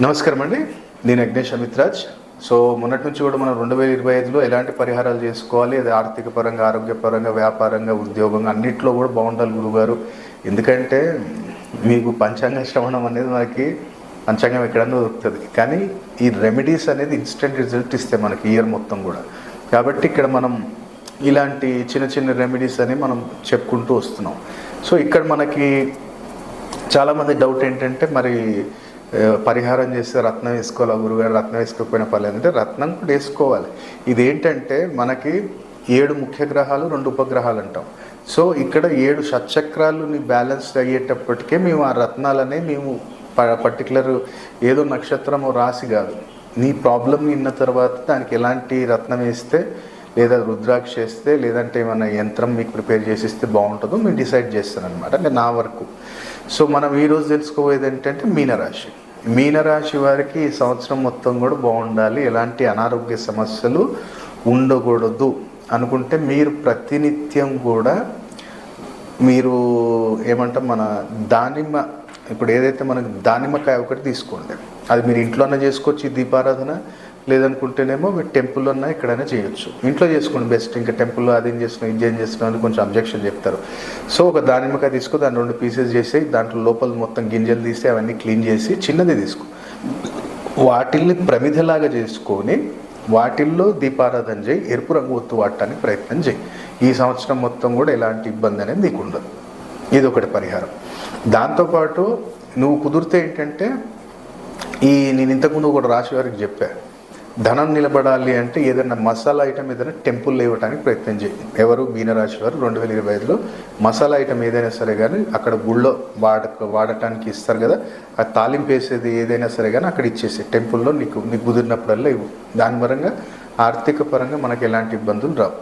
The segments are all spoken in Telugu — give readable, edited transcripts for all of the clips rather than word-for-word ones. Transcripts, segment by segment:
నమస్కారం అండి, నేను యజ్ఞేష్ అమిత్రాజ్. సో మొన్నటి నుంచి కూడా మనం 2025లో ఎలాంటి పరిహారాలు చేసుకోవాలి, అది ఆర్థిక పరంగా, ఆరోగ్యపరంగా, వ్యాపారంగా, ఉద్యోగంగా అన్నింటిలో కూడా బాగుండాలి గురుగారు. ఎందుకంటే మీకు పంచాంగ శ్రవణం అనేది మనకి పంచాంగం ఎక్కడన్నా దొరుకుతుంది, కానీ ఈ రెమెడీస్ అనేది ఇన్స్టెంట్ రిజల్ట్ ఇస్తే మనకి ఇయర్ మొత్తం కూడా. కాబట్టి ఇక్కడ మనం ఇలాంటి చిన్న చిన్న రెమెడీస్ అని మనం చెప్పుకుంటూ వస్తున్నాం. సో ఇక్కడ మనకి చాలామంది డౌట్ ఏంటంటే, మరి పరిహారం చేస్తే రత్నం వేసుకోవాలి గురుగారు, రత్నం వేసుకోకపోయినా పర్లేదు అంటే రత్నం కూడా వేసుకోవాలి. ఇదేంటంటే మనకి 7 ముఖ్య గ్రహాలు, 2 ఉపగ్రహాలు అంటాం. సో ఇక్కడ 7 షట్చక్రాలు బ్యాలెన్స్ అయ్యేటప్పటికే మేము ఆ రత్నాలనే మేము పర్టికులర్ ఏదో నక్షత్రమో రాసి కాదు, నీ ప్రాబ్లం విన్న తర్వాత దానికి ఎలాంటి రత్నం వేస్తే, లేదా రుద్రాక్ష వేస్తే, లేదంటే ఏమైనా యంత్రం మీకు ప్రిపేర్ చేసి ఇస్తే బాగుంటుందో మేము డిసైడ్ చేస్తానమాట, అంటే నా వరకు. సో మనం ఈరోజు తెలుసుకోబోయేది ఏంటంటే మీనరాశి వారికి ఈ సంవత్సరం మొత్తం కూడా బాగుండాలి, ఎలాంటి అనారోగ్య సమస్యలు ఉండకూడదు అనుకుంటే మీరు ప్రతినిత్యం కూడా మీరు ఏమంటాం, మన దానిమ్మ, ఇప్పుడు ఏదైతే మనకు దానిమ్మకాయ ఒకటి తీసుకోండి, అది మీరు ఇంట్లోనే చేసుకోవచ్చు ఈ దీపారాధన, లేదనుకుంటేనేమో మీరు టెంపుల్లో ఉన్నా ఎక్కడైనా చేయొచ్చు. ఇంట్లో చేసుకోండి బెస్ట్. ఇంకా టెంపుల్లో అది ఏం చేస్తున్నాం, ఇది ఏం చేస్తున్నాం అని కొంచెం అబ్జెక్షన్ చెప్తారు. సో ఒక దానిమ్మకాయ తీసుకో, దాన్ని 2 పీసెస్ చేసి దాంట్లో లోపల మొత్తం గింజలు తీసి అవన్నీ క్లీన్ చేసి చిన్నది తీసుకో, వాటిల్ని ప్రమిదలాగా చేసుకొని వాటిల్లో దీపారాధన చేయి, ఎరుపు రంగు ఒత్తు వాడటానికి ప్రయత్నం చేయి. ఈ సంవత్సరం మొత్తం కూడా ఎలాంటి ఇబ్బంది అనేది నీకు ఉండదు. ఇది ఒకటి పరిహారం. దాంతోపాటు నువ్వు కుదిరితే ఏంటంటే, నేను ఇంతకుముందు కూడా రాశి వారికి చెప్పా, ధనం నిలబడాలి అంటే ఏదైనా మసాలా ఐటమ్ ఏదైనా టెంపుల్లో ఇవ్వడానికి ప్రయత్నం చేయి. ఎవరు? మీనరాశి వారు 2025లో మసాలా ఐటమ్ ఏదైనా సరే కానీ అక్కడ గుళ్ళో వాడటానికి ఇస్తారు కదా, ఆ తాలింపు వేసేది ఏదైనా సరే కానీ అక్కడ ఇచ్చేసి టెంపుల్లో నీకు కుదిరినప్పుడల్లా ఇవ్వు. దాని పరంగా ఆర్థిక పరంగా మనకు ఎలాంటి ఇబ్బందులు రావు.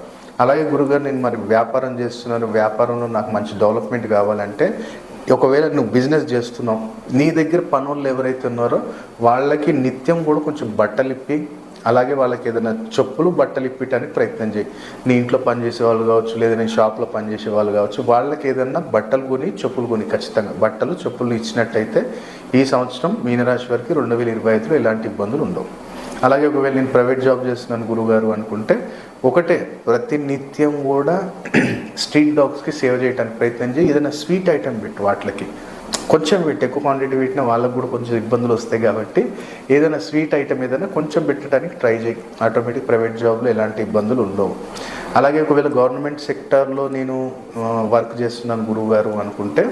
అలాగే గురుగారు, నేను మరి వ్యాపారం చేస్తున్నాను, వ్యాపారంలో నాకు మంచి డెవలప్మెంట్ కావాలంటే, ఒకవేళ నువ్వు బిజినెస్ చేస్తున్నావు, నీ దగ్గర పనులు ఎవరైతే ఉన్నారో వాళ్ళకి నిత్యం కూడా కొంచెం బట్టలు ఇప్పి, అలాగే వాళ్ళకి ఏదైనా చెప్పులు బట్టలు ఇప్పటానికి ప్రయత్నం చేయి. నీ ఇంట్లో పనిచేసే వాళ్ళు కావచ్చు, లేదా నీ షాప్లో పనిచేసే వాళ్ళు కావచ్చు, వాళ్ళకి ఏదైనా బట్టలు కొని చెప్పులు కొని, ఖచ్చితంగా బట్టలు చెప్పులు ఇచ్చినట్టయితే ఈ సంవత్సరం మీనరాశి వారికి 2025లో ఎలాంటి ఇబ్బందులు ఉండవు. అలాగే ఒకవేళ నేను ప్రైవేట్ జాబ్ చేస్తున్నాను గురుగారు అనుకుంటే, ఒకటే, ప్రతి నిత్యం కూడా స్ట్రీట్ డాగ్స్కి సేవ చేయడానికి ప్రయత్నం చేయి. ఏదైనా స్వీట్ ఐటెం పెట్టు, వాటికి కొంచెం పెట్టి, ఎక్కువ క్వాంటిటీ పెట్టినా వాళ్ళకు కూడా కొంచెం ఇబ్బందులు వస్తాయి. కాబట్టి ఏదైనా స్వీట్ ఐటెం ఏదైనా కొంచెం పెట్టడానికి ట్రై చేయి. ఆటోమేటిక్ ప్రైవేట్ జాబ్లో ఎలాంటి ఇబ్బందులు ఉండవు. అలాగే ఒకవేళ గవర్నమెంట్ సెక్టార్లో నేను వర్క్ చేస్తున్నాను గురువుగారు అనుకుంటే,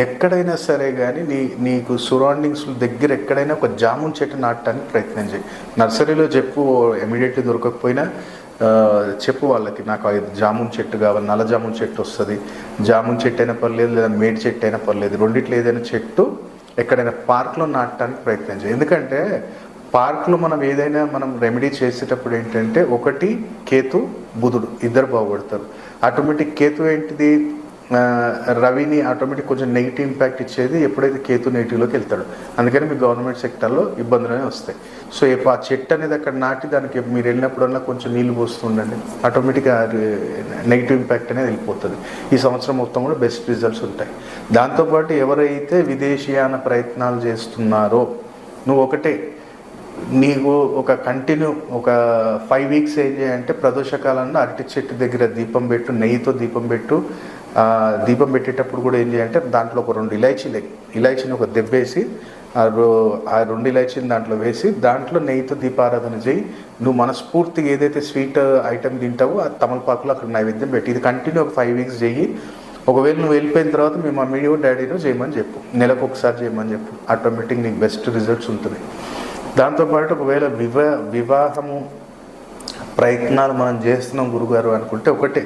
ఎక్కడైనా సరే కానీ నీకు సరౌండింగ్స్ దగ్గర ఎక్కడైనా ఒక జామున్ చెట్టు నాటడానికి ప్రయత్నం చేయి. నర్సరీలో చెప్పు, ఇమీడియట్లీ దొరకకపోయినా చెప్పు వాళ్ళకి, నాకు జామున్ చెట్టు కావాలి, నల్ల జామున్ చెట్టు వస్తుంది, జామున్ చెట్టు అయినా పర్లేదు, లేదా మేడి చెట్టు అయినా పర్లేదు, రెండిట్లో ఏదైనా చెట్టు ఎక్కడైనా పార్క్లో నాటడానికి ప్రయత్నం చేయి. ఎందుకంటే పార్క్లో మనం రెమెడీ చేసేటప్పుడు ఏంటంటే, ఒకటి కేతు బుధుడు ఇద్దరు బాగుపడతారు. ఆటోమేటిక్ కేతు ఏంటిది, రవిని ఆటోమేటిక్ కొంచెం నెగిటివ్ ఇంపాక్ట్ ఇచ్చేది ఎప్పుడైతే కేతు నెగిటివ్లోకి వెళ్తాడు. అందుకని మీకు గవర్నమెంట్ సెక్టర్లో ఇబ్బందులనే వస్తాయి. సో ఆ చెట్టు అనేది అక్కడ నాటి దానికి మీరు వెళ్ళినప్పుడల్లా కొంచెం నీళ్ళు పోస్తుండండి, ఆటోమేటిక్గా నెగిటివ్ ఇంపాక్ట్ అనేది వెళ్ళిపోతుంది. ఈ సంవత్సరం మొత్తం కూడా బెస్ట్ రిజల్ట్స్ ఉంటాయి. దాంతోపాటు ఎవరైతే విదేశీయాన ప్రయత్నాలు చేస్తున్నారో, నువ్వు ఒకటే, నీకు ఒక కంటిన్యూ ఒక 5 వీక్స్ ఏం చేయాలంటే, ప్రదోషకాలంలో అరటి చెట్టు దగ్గర దీపం పెట్టు, నెయ్యితో దీపం పెట్టు. దీపం పెట్టేటప్పుడు కూడా ఏం చేయాలంటే, దాంట్లో ఒక 2 ఇలాచీని ఒక దెబ్బేసి, ఆ 2 ఇలాచీని దాంట్లో వేసి, దాంట్లో నెయ్యితో దీపారాధన చేయి. నువ్వు మనస్ఫూర్తిగా ఏదైతే స్వీట్ ఐటెం తింటావో ఆ తమలపాకులో అక్కడ నైవేద్యం పెట్టి, ఇది కంటిన్యూ ఒక 5 వీక్స్ చెయ్యి. ఒకవేళ నువ్వు వెళ్ళిపోయిన తర్వాత మీ మమ్మీయో డాడీనో చేయమని చెప్పు, నెలకు ఒకసారి చేయమని చెప్పు, ఆటోమేటిక్ నీకు బెస్ట్ రిజల్ట్స్ ఉంటుంది. దాంతోపాటు ఒకవేళ వివాహము ప్రయత్నాలు మనం చేస్తున్నాం గురుగారు అనుకుంటే, ఒకటే,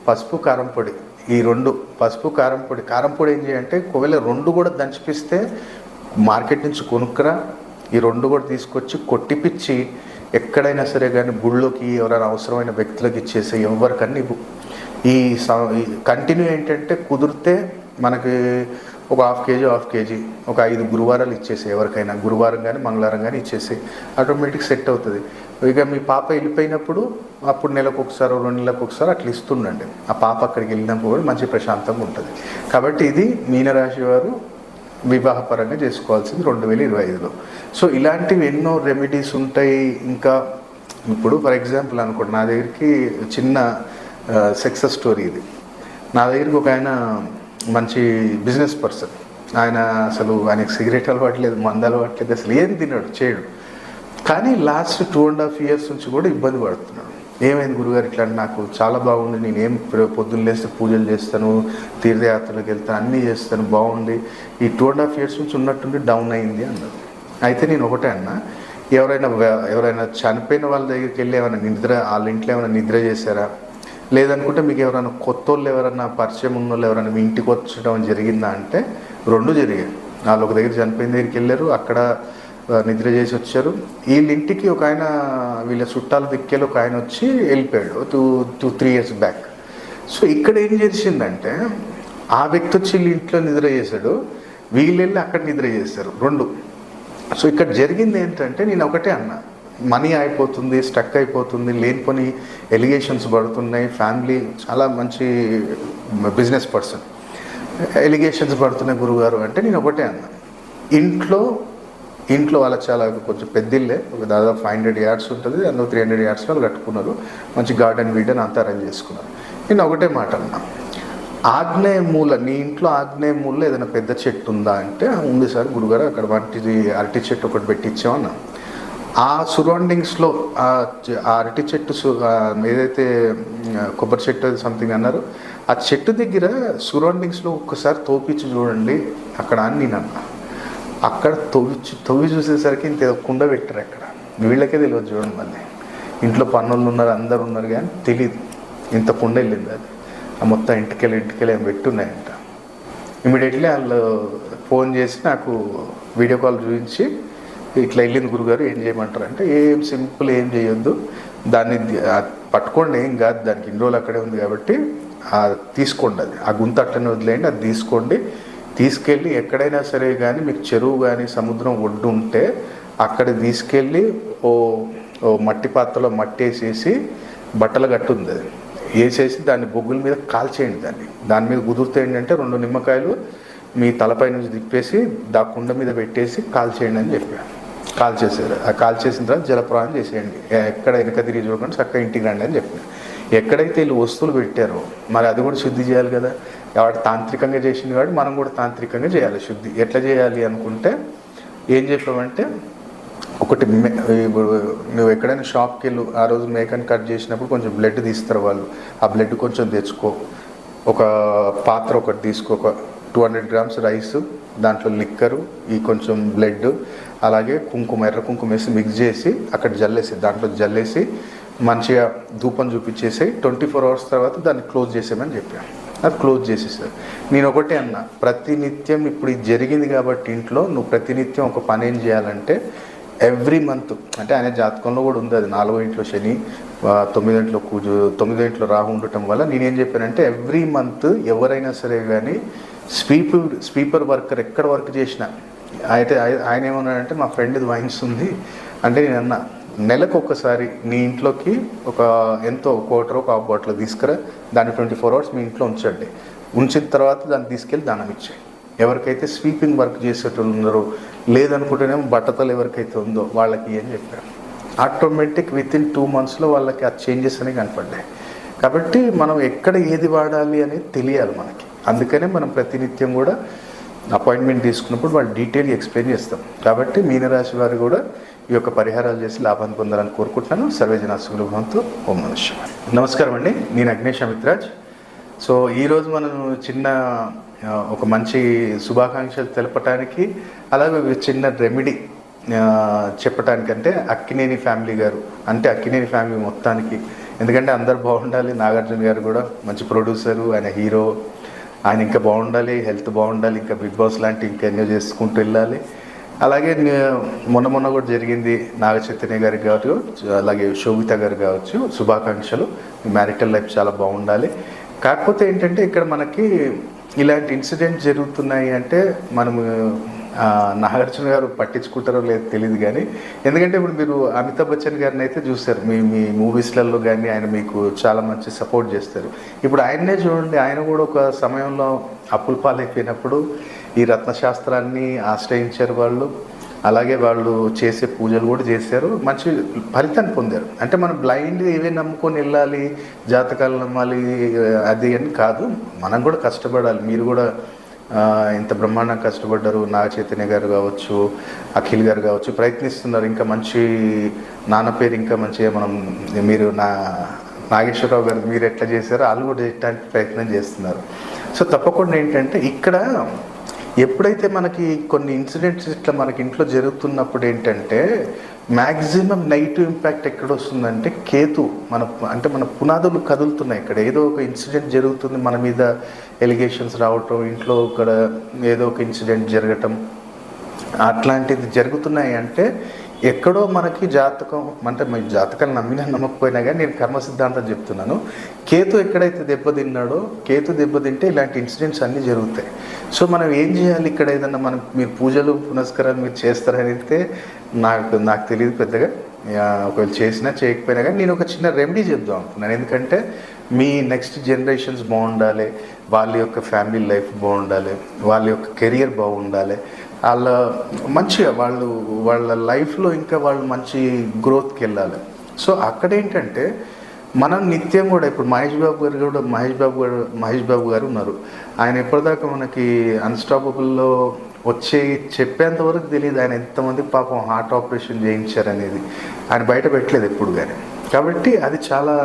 పసుపు కారం పొడి, ఈ 2, పసుపు కారం పొడి ఏం చేయాలంటే, ఒకవేళ 2 కూడా దంచిపిస్తే మార్కెట్ నుంచి కొనుక్కురా, ఈ 2 కూడా తీసుకొచ్చి కొట్టిపిచ్చి ఎక్కడైనా సరే కానీ గుళ్ళోకి ఎవరైనా అవసరమైన వ్యక్తులకు ఇచ్చేసి ఎవరికన్నా ఇవ్వు. ఈ కంటిన్యూ ఏంటంటే, కుదిరితే మనకి ఒక హాఫ్ కేజీ ఒక 5 గురువారాలు ఇచ్చేసి, ఎవరికైనా గురువారం కానీ మంగళవారం కానీ ఇచ్చేసి ఆటోమేటిక్ సెట్ అవుతుంది. ఇక మీ పాప వెళ్ళిపోయినప్పుడు అప్పుడు నెలకు ఒకసారి 2 నెలలకు ఒకసారి అట్లా ఇస్తుండండి. ఆ పాప అక్కడికి వెళ్ళినప్పుడు కూడా మంచి ప్రశాంతంగా ఉంటుంది. కాబట్టి ఇది మీనరాశి వారు వివాహపరంగా చేసుకోవాల్సింది 2025లో. సో ఇలాంటివి ఎన్నో రెమెడీస్ ఉంటాయి. ఇంకా ఇప్పుడు ఫర్ ఎగ్జాంపుల్ అనుకోండి, నా దగ్గరికి చిన్న సక్సెస్ స్టోరీ ఇది. నా దగ్గరికి ఒక ఆయన మంచి బిజినెస్ పర్సన్, ఆయన అసలు ఆయనకు సిగరెట్ అలవాట్లేదు, మందు అలవాట్లేదు, అసలు ఏం తిన్నాడు చేయడు. కానీ లాస్ట్ 2.5 years నుంచి కూడా ఇబ్బంది పడుతున్నాడు. ఏమైంది గురుగారు ఇట్లా? నాకు చాలా బాగుంది, నేను ఏం పొద్దున్న లేస్తే పూజలు చేస్తాను, తీర్థయాత్రలకు వెళ్తాను, అన్నీ చేస్తాను, బాగుంది. ఈ 2.5 years నుంచి ఉన్నట్టుండి డౌన్ అయింది అన్నారు. అయితే నేను ఒకటే అన్నా, ఎవరైనా చనిపోయిన వాళ్ళ దగ్గరికి వెళ్ళి ఏమైనా వాళ్ళ ఇంట్లో ఏమైనా నిద్ర చేశారా? లేదనుకుంటే మీకు ఎవరైనా కొత్త వాళ్ళు ఎవరైనా పరిచయం ఉన్న వాళ్ళు ఎవరైనా మీ ఇంటికి వచ్చడం జరిగిందా అంటే 2 జరిగాయి. వాళ్ళు ఒక దగ్గర చనిపోయిన దగ్గరికి వెళ్ళారు, అక్కడ నిద్ర చేసి వచ్చారు. వీళ్ళ ఇంటికి ఒక ఆయన, వీళ్ళ చుట్టాల దిక్కేలు ఒక ఆయన వచ్చి వెళ్ళిపోయాడు 2-3 years బ్యాక్. సో ఇక్కడ ఏం చేసిందంటే, ఆ వ్యక్తి వచ్చి వీళ్ళ ఇంట్లో నిద్ర చేశాడు, వీళ్ళు వెళ్ళి అక్కడ నిద్ర చేశారు 2. సో ఇక్కడ జరిగింది ఏంటంటే, నేను ఒకటే అన్నా, మనీ అయిపోతుంది, స్టక్ అయిపోతుంది, లేనిపోని ఎలిగేషన్స్ పడుతున్నాయి. ఫ్యామిలీ చాలా మంచి బిజినెస్ పర్సన్, ఎలిగేషన్స్ పడుతున్నాయి గురుగారు అంటే నేను ఒకటే అన్నా, ఇంట్లో వాళ్ళకి చాలా కొంచెం పెద్దిల్లే, ఒక దాదాపు 500 yards ఉంటుంది, అందులో 300 yards వాళ్ళు కట్టుకున్నారు, మంచి గార్డెన్ వీడని అంతా అరేంజ్ చేసుకున్నారు. నేను ఒకటే మాట అన్నా, ఆగ్నేయ మూల, నీ ఇంట్లో ఆగ్నేయ మూలలో ఏదైనా పెద్ద చెట్టు ఉందా అంటే ఉంది సార్ గురుగారు, అక్కడ వంటిది అరటి చెట్టు ఒకటి పెట్టించామన్నా. ఆ సరౌండింగ్స్లో ఆ అరటి చెట్టు ఏదైతే కొబ్బరి చెట్టు అది సంథింగ్ అన్నారు, ఆ చెట్టు దగ్గర సరౌండింగ్స్లో ఒక్కసారి తోపించి చూడండి అక్కడ అని నేను అన్నా. అక్కడ తవ్వి చూసేసరికి ఇంత కుండ పెట్టారు అక్కడ. వీళ్ళకే తెలియదు చూడండి, మళ్ళీ ఇంట్లో పన్నులు ఉన్నారు, అందరు ఉన్నారు, కానీ తెలియదు ఇంత కుండ వెళ్ళింది. అది మొత్తం ఇంటికెళ్ళి ఏం పెట్టున్నాయంట. ఇమీడియట్లీ వాళ్ళు ఫోన్ చేసి నాకు వీడియో కాల్ చూపించి, ఇట్లా వెళ్ళింది గురుగారు, ఏం చేయమంటారు అంటే, ఏం సింపుల్, ఏం చేయొద్దు, దాన్ని పట్టుకోండి, ఏం కాదు, దానికి ఇన్ని రోజులు అక్కడే ఉంది కాబట్టి తీసుకోండి, అది ఆ గుంత అట్టనే వదిలేయండి, అది తీసుకోండి, తీసుకెళ్ళి ఎక్కడైనా సరే కానీ మీకు చెరువు కానీ సముద్రం ఒడ్డు ఉంటే అక్కడ తీసుకెళ్ళి ఓ మట్టి పాత్రలో మట్టి వేసేసి బట్టలు కట్టుంది, అది వేసేసి దాన్ని బొగ్గుల మీద కాల్చేయండి. దాని మీద కుదిరితే ఏంటంటే 2 నిమ్మకాయలు మీ తలపై నుంచి తిప్పేసి కుండ మీద పెట్టేసి కాల్చేయండి అని చెప్పాను. కాల్చేసారు. ఆ కాల్చేసిన తర్వాత జలప్రవాహం చేసేయండి, ఎక్కడ వెనక తిరిగి చూడకుండా చక్కగా ఇంటికి రండి అని చెప్పాను. ఎక్కడైతే వీళ్ళు వస్తువులు పెట్టారో మరి అది కూడా శుద్ధి చేయాలి కదా. వాడు తాంత్రికంగా చేసింది కాబట్టి మనం కూడా తాంత్రికంగా చేయాలి శుద్ధి. ఎట్లా చేయాలి అనుకుంటే ఏం చెప్పామంటే, ఒకటి నువ్వు ఎక్కడైనా షాప్కి వెళ్ళు, ఆ రోజు మేకని కట్ చేసినప్పుడు కొంచెం బ్లడ్ తీస్తారు వాళ్ళు, ఆ బ్లడ్ కొంచెం తెచ్చుకో, ఒక పాత్ర ఒకటి తీసుకో, ఒక 200 grams రైస్, దాంట్లో లిక్కరు, ఈ కొంచెం బ్లడ్, అలాగే కుంకుమ, ఎర్ర కుంకుమ వేసి మిక్స్ చేసి అక్కడ దాంట్లో జల్లేసి మంచిగా ధూపం చూపించేసి 24 hours తర్వాత దాన్ని క్లోజ్ చేసేయమని చెప్పాను. అది క్లోజ్ చేసేసారు. నేను ఒకటే అన్నా, ప్రతినిత్యం ఇప్పుడు ఇది జరిగింది కాబట్టి ఇంట్లో నువ్వు ప్రతినిత్యం ఒక పని ఏం చేయాలంటే, ఎవ్రీ మంత్, అంటే ఆయన జాతకంలో కూడా ఉంది అది, 4వ ఇంట్లో శని, 9వ ఇంట్లో కూజ, 9వ ఇంట్లో రాహు ఉండటం వల్ల నేనేం చెప్పానంటే, ఎవ్రీ మంత్ ఎవరైనా సరే కానీ స్వీపర్ వర్కర్ ఎక్కడ వర్క్ చేసినా, అయితే ఆయన ఏమన్నాడంటే, మా ఫ్రెండ్ది వైన్స్ ఉంది అంటే, నేను అన్నా నెలకు ఒక్కసారి నీ ఇంట్లోకి ఒక ఎంతో ₹1 ఒక బాటిల్ తీసుకురా, దాన్ని 24 hours మీ ఇంట్లో ఉంచండి, ఉంచిన తర్వాత దాన్ని తీసుకెళ్ళి దానం ఇచ్చాయి. ఎవరికైతే స్వీపింగ్ వర్క్ చేసేటోళ్ళు ఉన్నారో, లేదనుకుంటేనేమో బట్టతలు ఎవరికైతే ఉందో వాళ్ళకి అని చెప్పారు. ఆటోమేటిక్ వితిన్ 2 monthsలో వాళ్ళకి ఆ చేంజెస్ అనేవి కనపడ్డాయి. కాబట్టి మనం ఎక్కడ ఏది వాడాలి అనేది తెలియాలి మనకి. అందుకనే మనం ప్రతినిత్యం కూడా అపాయింట్మెంట్ తీసుకున్నప్పుడు వాళ్ళు డీటెయిల్గా ఎక్స్ప్లెయిన్ చేస్తాం. కాబట్టి మీనరాశి వారు కూడా ఈ యొక్క పరిహారాలు చేసి లాభాన్ని పొందాలని కోరుకుంటున్నాను. సర్వేజన సులభంతో ఓం నమః శివాయ. నమస్కారం అండి, నేను అగ్నేష్ అమిత్రాజ్. సో ఈరోజు మనం ఒక మంచి శుభాకాంక్షలు తెలపటానికి, అలాగే చిన్న రెమెడీ చెప్పటానికంటే అక్కినేని ఫ్యామిలీ గారు, అంటే అక్కినేని ఫ్యామిలీ మొత్తానికి, ఎందుకంటే అందరు బాగుండాలి. నాగార్జున గారు కూడా మంచి ప్రొడ్యూసరు, ఆయన హీరో, ఆయన ఇంకా బాగుండాలి, హెల్త్ బాగుండాలి, ఇంకా బిగ్ బాస్ లాంటి ఇంకా ఎన్నో చేసుకుంటూ వెళ్ళాలి. అలాగే మొన్న కూడా జరిగింది, నాగ చైతన్య గారికి కావచ్చు, అలాగే శోభిత గారు కావచ్చు, శుభాకాంక్షలు. మ్యారిటల్ లైఫ్ చాలా బాగుండాలి. కాకపోతే ఏంటంటే ఇక్కడ మనకి ఇలాంటి ఇన్సిడెంట్ జరుగుతున్నాయి అంటే మనము నాగార్జున గారు పట్టించుకుంటారో లేదో తెలియదు కానీ, ఎందుకంటే ఇప్పుడు మీరు అమితాబ్ బచ్చన్ గారిని అయితే చూస్తారు, మీ మూవీస్లలో కానీ ఆయన మీకు చాలా మంచి సపోర్ట్ చేస్తారు. ఇప్పుడు ఆయన్నే చూడండి, ఆయన కూడా ఒక సమయంలో అప్పుల పాలైపోయినప్పుడు ఈ రత్నశాస్త్రాన్ని ఆశ్రయించారు వాళ్ళు. అలాగే వాళ్ళు చేసే పూజలు కూడా చేశారు, మంచి ఫలితాన్ని పొందారు. అంటే మనం బ్లైండ్గా ఏవే నమ్ముకొని వెళ్ళాలి, జాతకాలు నమ్మాలి అది అని కాదు, మనం కూడా కష్టపడాలి. మీరు కూడా ఇంత బ్రహ్మాండంగా కష్టపడ్డారు. నాగ చైతన్య గారు కావచ్చు, అఖిల్ గారు కావచ్చు ప్రయత్నిస్తున్నారు. ఇంకా మంచి నాన్న పేరు ఇంకా మంచిగా మనం మీరు నాగేశ్వరరావు గారు మీరు ఎట్లా చేశారో వాళ్ళు కూడా చేయడానికి ప్రయత్నం చేస్తున్నారు. సో తప్పకుండా ఏంటంటే ఇక్కడ ఎప్పుడైతే మనకి కొన్ని ఇన్సిడెంట్స్ ఇట్లా మనకి ఇంట్లో జరుగుతున్నప్పుడు ఏంటంటే మ్యాక్సిమం నెగిటివ్ ఇంపాక్ట్ ఎక్కడ వస్తుందంటే కేతు మన పునాదులు కదులుతున్నాయి. ఇక్కడ ఏదో ఒక ఇన్సిడెంట్ జరుగుతుంది, మన మీద ఎలిగేషన్స్ రావటం, ఇంట్లో ఇక్కడ ఏదో ఒక ఇన్సిడెంట్ జరగటం అట్లాంటిది జరుగుతున్నాయి. అంటే ఎక్కడో మనకి జాతకం అంటే మీ జాతకాలు నమ్మినా నమ్మకపోయినా కానీ నేను కర్మ సిద్ధాంతం చెప్తున్నాను. కేతు ఎక్కడైతే దెబ్బతిన్నాడో, కేతు దెబ్బతింటే ఇలాంటి ఇన్సిడెంట్స్ అన్నీ జరుగుతాయి. సో మనం ఏం చేయాలి, ఇక్కడ ఏదన్నా మీరు పూజలు పునస్కారాలు మీరు చేస్తారని అయితే నాకు తెలియదు పెద్దగా. ఒకవేళ చేసినా చేయకపోయినా కానీ నేను ఒక చిన్న రెమెడీ చెప్దాం అనుకున్నాను. ఎందుకంటే మీ నెక్స్ట్ జనరేషన్స్ బాగుండాలి, వాళ్ళ యొక్క ఫ్యామిలీ లైఫ్ బాగుండాలి, వాళ్ళ యొక్క కెరియర్ బాగుండాలి, మంచిగా వాళ్ళ లైఫ్లో ఇంకా వాళ్ళు మంచి గ్రోత్కి వెళ్ళాలి. సో అక్కడ ఏంటంటే మనం నిత్యం కూడా ఇప్పుడు మహేష్ బాబు గారు ఉన్నారు. ఆయన ఎప్పటిదాకా మనకి అన్స్టాపబుల్లో చెప్పేంత వరకు తెలియదు ఆయన ఎంతమందికి పాపం హార్ట్ ఆపరేషన్ చేయించారనేది ఆయన బయట పెట్టలేదు ఎప్పుడు కానీ. కాబట్టి అది చాలా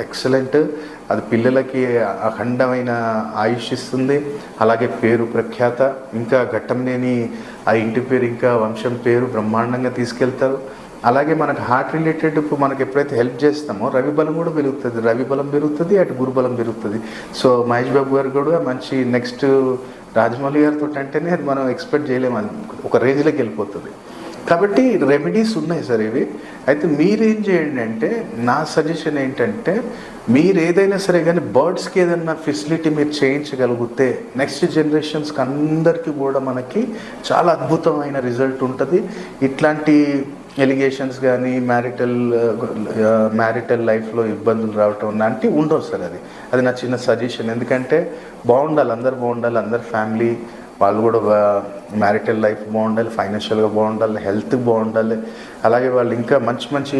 ఎక్సలెంట్. అది పిల్లలకి అఖండమైన ఆయుష్ ఇస్తుంది. అలాగే పేరు ప్రఖ్యాత, ఇంకా ఘట్టంనేని ఆ ఇంటి పేరు ఇంకా వంశం పేరు బ్రహ్మాండంగా తీసుకెళ్తారు. అలాగే మనకు హార్ట్ రిలేటెడ్ ఇప్పుడు మనకి ఎప్పుడైతే హెల్ప్ చేస్తామో రవి బలం కూడా పెరుగుతుంది, రవి బలం పెరుగుతుంది, అటు గురు బలం పెరుగుతుంది. సో మహేష్ బాబు గారు కూడా మంచి నెక్స్ట్ రాజమౌళి గారితో అంటేనే మనం ఎక్స్పెక్ట్ చేయలేము, ఒక రేంజ్లోకి వెళ్ళిపోతుంది. కాబట్టి రెమెడీస్ ఉన్నాయి సార్ ఇవి. అయితే మీరేం చేయండి అంటే నా సజెషన్ ఏంటంటే మీరు ఏదైనా సరే కానీ బర్డ్స్కి ఏదైనా ఫెసిలిటీ మీరు చేయించగలిగితే నెక్స్ట్ జనరేషన్స్కి అందరికీ కూడా మనకి చాలా అద్భుతమైన రిజల్ట్ ఉంటుంది. ఇట్లాంటి ఎలిగేషన్స్ కానీ మ్యారిటల్ లైఫ్లో ఇబ్బందులు రావటం లాంటివి ఉండవు సార్. అది నా చిన్న సజెషన్. ఎందుకంటే బాగుండాలి, అందరు బాగుండాలి, అందరు ఫ్యామిలీ వాళ్ళు కూడా మ్యారిటల్ లైఫ్ బాగుండాలి, ఫైనాన్షియల్గా బాగుండాలి, హెల్త్ బాగుండాలి. అలాగే వాళ్ళు ఇంకా మంచి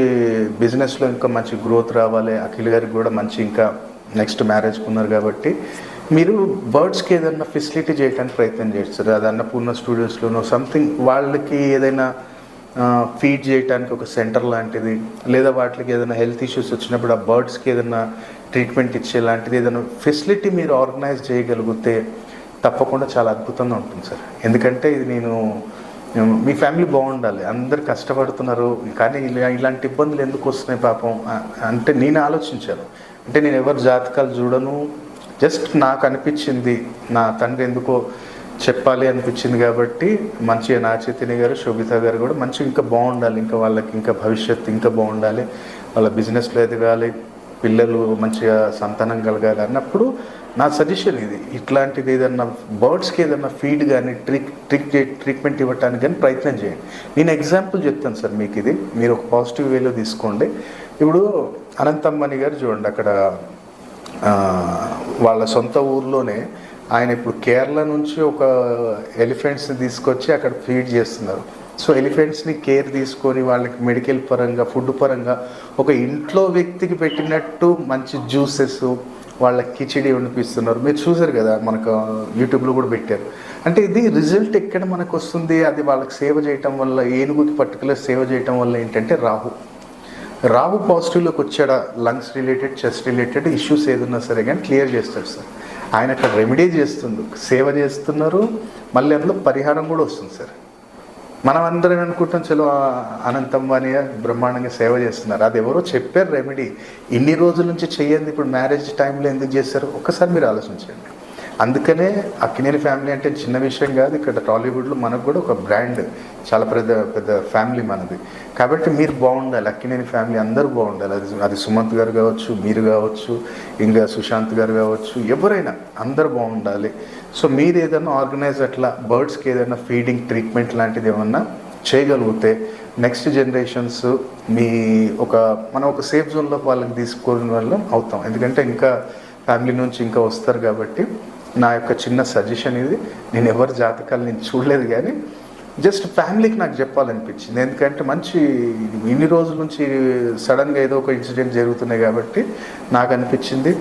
బిజినెస్లో ఇంకా మంచి గ్రోత్ రావాలి. అఖిల్ గారికి కూడా మంచి ఇంకా నెక్స్ట్ మ్యారేజ్కి ఉన్నారు కాబట్టి మీరు బర్డ్స్కి ఏదైనా ఫెసిలిటీ చేయడానికి ప్రయత్నం చేస్తారు. అది అన్నపూర్ణ స్టూడియోస్లోనో సంథింగ్ వాళ్ళకి ఏదైనా ఫీడ్ చేయడానికి ఒక సెంటర్ లాంటిది, లేదా వాటికి ఏదైనా హెల్త్ ఇష్యూస్ వచ్చినప్పుడు ఆ బర్డ్స్కి ఏదైనా ట్రీట్మెంట్ ఇచ్చే లాంటిది ఏదైనా ఫెసిలిటీ మీరు ఆర్గనైజ్ చేయగలిగితే తప్పకుండా చాలా అద్భుతంగా ఉంటుంది సార్. ఎందుకంటే ఇది మీ ఫ్యామిలీ బాగుండాలి, అందరు కష్టపడుతున్నారు కానీ ఇలాంటి ఇబ్బందులు ఎందుకు వస్తున్నాయి పాపం అంటే నేను ఆలోచించాను. అంటే నేను ఎవరు జాతకాలు చూడను, జస్ట్ నాకు అనిపించింది, నా తండ్రి ఎందుకో చెప్పాలి అనిపించింది కాబట్టి మంచిగా నాగ చైతన్య గారు, శోభిత గారు కూడా మంచిగా ఇంకా బాగుండాలి, ఇంకా వాళ్ళకి ఇంకా భవిష్యత్తు ఇంకా బాగుండాలి, వాళ్ళ బిజినెస్లో ఎదగాలి, పిల్లలు మంచిగా సంతానం కలగాలి అన్నప్పుడు నా సజెషన్ ఇది. ఇట్లాంటిది ఏదన్నా బర్డ్స్కి ఏదన్నా ఫీడ్ కానీ ట్రీట్మెంట్ ఇవ్వటానికి కానీ ప్రయత్నం చేయండి. నేను ఎగ్జాంపుల్ చెప్తాను సార్ మీకు, ఇది మీరు ఒక పాజిటివ్ వేలో తీసుకోండి. ఇప్పుడు అనంతమ్మని గారు చూడండి, అక్కడ వాళ్ళ సొంత ఊర్లోనే ఆయన ఇప్పుడు కేరళ నుంచి ఒక ఎలిఫెంట్స్ని తీసుకొచ్చి అక్కడ ఫీడ్ చేస్తున్నారు. సో ఎలిఫెంట్స్ని కేర్ తీసుకొని వాళ్ళకి మెడికల్ పరంగా, ఫుడ్ పరంగా ఒక ఇంట్లో వ్యక్తికి పెట్టినట్టు మంచి జ్యూసెస్, వాళ్ళకి కిచిడి వండిపిస్తున్నారు. మీరు చూసారు కదా, మనకు యూట్యూబ్లో కూడా పెట్టారు. అంటే ఇది రిజల్ట్ ఎక్కడ మనకు వస్తుంది, అది వాళ్ళకి సేవ చేయటం వల్ల, ఏనుగుకి పర్టికులర్ సేవ చేయటం వల్ల ఏంటంటే రాహు పాజిటివ్లోకి వచ్చాడా, lungs related, chest related issues ఏదన్నా సరే కానీ క్లియర్ చేస్తాడు సార్. ఆయన అక్కడ రెమెడీ చేస్తుండు, సేవ చేస్తున్నారు, మళ్ళీ అందులో పరిహారం కూడా వస్తుంది సార్. మనం అందరం అనుకుంటాం చలో అనంతమ్మని బ్రహ్మాండంగా సేవ చేస్తున్నారు, అది ఎవరో చెప్పారు రెమెడీ. ఇన్ని రోజుల నుంచి చెయ్యండి, ఇప్పుడు మ్యారేజ్ టైంలో ఎందుకు చేస్తారు ఒక్కసారి మీరు ఆలోచించండి. అందుకనే అక్కినేని ఫ్యామిలీ అంటే చిన్న విషయం కాదు. ఇక్కడ టాలీవుడ్లో మనకు కూడా ఒక బ్రాండ్, చాలా పెద్ద ఫ్యామిలీ మనది. కాబట్టి మీరు బాగుండాలి, అక్కినేని ఫ్యామిలీ అందరూ బాగుండాలి. అది సుమంత్ గారు కావచ్చు, మీరు కావచ్చు, ఇంకా సుశాంత్ గారు కావచ్చు, ఎవరైనా అందరూ బాగుండాలి. సో మీరు ఏదైనా ఆర్గనైజ్ అట్లా బర్డ్స్కి ఏదైనా ఫీడింగ్ ట్రీట్మెంట్ లాంటిది ఏమన్నా చేయగలిగితే నెక్స్ట్ జనరేషన్స్ మనం ఒక సేఫ్ జోన్లోకి వాళ్ళకి తీసుకోవడం వల్ల అవుతాం. ఎందుకంటే ఇంకా ఫ్యామిలీ నుంచి ఇంకా వస్తారు కాబట్టి నా యొక్క చిన్న సజెషన్ ఇది. నేను ఎవరి జాతకాలు నేను చూడలేదు, కానీ జస్ట్ ఫ్యామిలీకి నాకు చెప్పాలనిపించింది. ఎందుకంటే మంచి ఇన్ని రోజుల నుంచి సడన్గా ఏదో ఒక ఇన్సిడెంట్ జరుగుతున్నాయి కాబట్టి నాకు అనిపించింది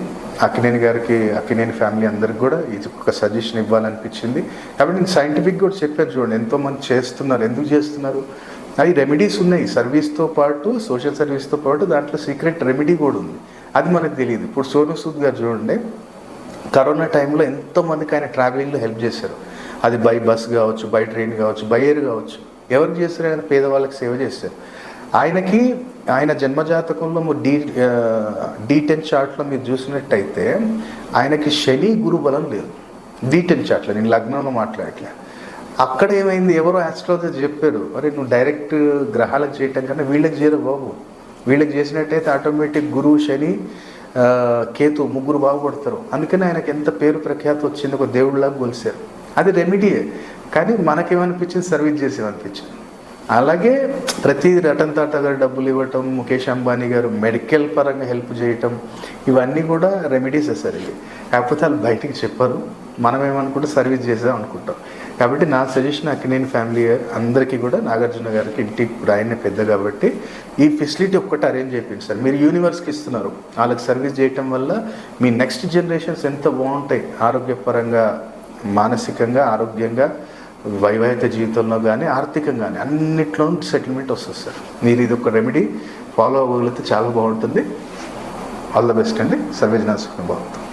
అక్కినేని గారికి, అక్కినేని ఫ్యామిలీ అందరికి కూడా ఇది ఒక సజెషన్ ఇవ్వాలనిపించింది. కాబట్టి నేను సైంటిఫిక్ కూడా చెప్పాను, చూడండి ఎంతోమంది చేస్తున్నారు. ఎందుకు చేస్తున్నారు? అవి రెమెడీస్ ఉన్నాయి, సర్వీస్తో పాటు సోషల్ సర్వీస్తో పాటు దాంట్లో సీక్రెట్ రెమెడీ కూడా ఉంది, అది మనకు తెలియదు. ఇప్పుడు సోను సూద్ గారు చూడండి, కరోనా టైంలో ఎంతోమందికి ఆయన ట్రావెలింగ్లో హెల్ప్ చేశారు. అది బై బస్ కావచ్చు, బై ట్రైన్ కావచ్చు, బై ఎయిర్ కావచ్చు. ఎవరికి చేస్తారు? ఆయన పేదవాళ్ళకి సేవ చేస్తారు. ఆయనకి ఆయన జన్మజాతకంలో D10 చార్ట్లో మీరు చూసినట్టయితే ఆయనకి శని గురు బలం లేదు. D10 చార్ట్లో, నేను లగ్నంలో మాట్లాడట్లే. అక్కడ ఏమైంది, ఎవరో ఆస్ట్రాలజర్ చెప్పారు, అరే నువ్వు డైరెక్ట్ గ్రహాలకు చేయటం కన్నా వీళ్ళకి చేయరు బాబు, వీళ్ళకి చేసినట్టయితే ఆటోమేటిక్ గురువు, శని, కేతు ముగ్గురు బాగుపడతారు. అందుకని ఆయనకి ఎంత పేరు ప్రఖ్యాతి వచ్చింది, ఒక దేవుడిలాగా కొలిశారు. అది రెమెడీయే, కానీ మనకేమనిపించింది, సర్వీస్ చేసేమనిపించింది. అలాగే ప్రతి రతన్ టాటా గారు డబ్బులు ఇవ్వటం, ముఖేష్ అంబానీ గారు మెడికల్ పరంగా హెల్ప్ చేయటం, ఇవన్నీ కూడా రెమెడీస్ సార్. ఇవి కాకపోతే వాళ్ళు బయటికి చెప్పరు, మనం ఏమనుకుంటే సర్వీస్ చేసాం అనుకుంటాం. కాబట్టి నా సజెషన్ అక్కినేని ఫ్యామిలీ అందరికీ కూడా, నాగార్జున గారికి ఇంటి ఆయనే పెద్ద కాబట్టి ఈ ఫెసిలిటీ ఒక్కటి అరేంజ్ చేయండి సార్. మీరు యూనివర్స్కి ఇస్తున్నారు, వాళ్ళకి సర్వీస్ చేయటం వల్ల మీ నెక్స్ట్ జనరేషన్స్ ఎంత బాగుంటాయి, ఆరోగ్యపరంగా, మానసికంగా, ఆరోగ్యంగా, వైవాహిక జీవితంలో కానీ, ఆర్థికంగా కానీ అన్నిట్లో సెటిల్మెంట్ వస్తుంది సార్. మీరు ఇది ఒక రెమెడీ ఫాలో అవ్వగలిగితే చాలా బాగుంటుంది. ఆల్ ద బెస్ట్ అండి. సర్వేజన సుఖం బాగుంటుంది.